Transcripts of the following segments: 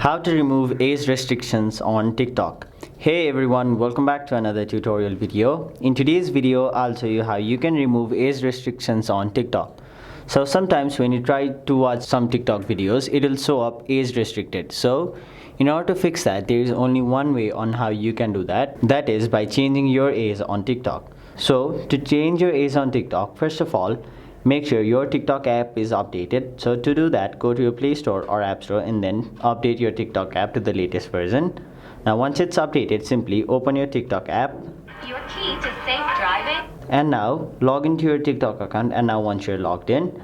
How to remove age restrictions on TikTok. Hey everyone, welcome back to another tutorial video. In today's video, I'll show you how you can remove age restrictions on TikTok. So sometimes when you try to watch some TikTok videos, it'll show up age restricted. So in order to fix that, there is only one way on how you can do that. That is by changing your age on TikTok. So to change your age on TikTok, first of all, make sure your TikTok app is updated. So to do that, go to your Play Store or App Store and then update your TikTok app to the latest version. Now once it's updated, simply open your TikTok app. Your key to safe driving. And now log into your TikTok account, and now once you're logged in,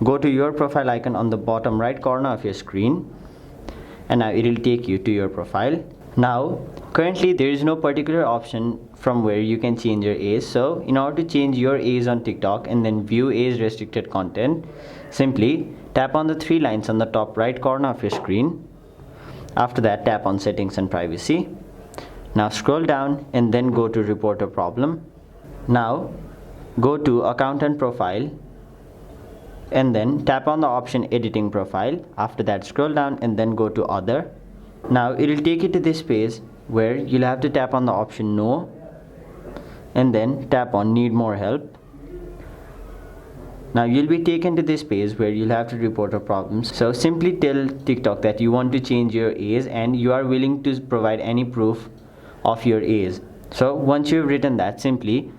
go to your profile icon on the bottom right corner of your screen, and now it will take you to your profile. Now currently there is no particular option from where you can change your age. So in order to change your age on TikTok and then view age restricted content, simply tap on the three lines on the top right corner of your screen. After that, tap on settings and privacy. Now scroll down and then go to report a problem. Now go to account and profile and then tap on the option editing profile. After that, scroll down and then go to other. Now it will take you to this page where you'll have to tap on the option no and then tap on need more help. Now you'll be taken to this page where you'll have to report a problem. So simply tell TikTok that you want to change your age and you are willing to provide any proof of your age. So once you've written that, simply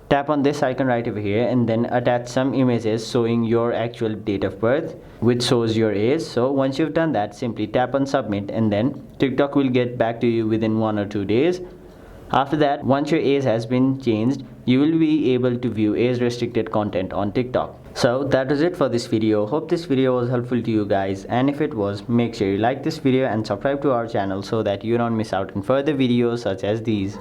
tap on this icon right over here and then attach some images showing your actual date of birth which shows your age. So once you've done that, simply tap on submit and then TikTok will get back to you within 1 or 2 days. After that, once your age has been changed, you will be able to view age restricted content on TikTok. So that was it for this video. Hope this video was helpful to you guys, and if it was, make sure you like this video and subscribe to our channel so that you don't miss out on further videos such as these.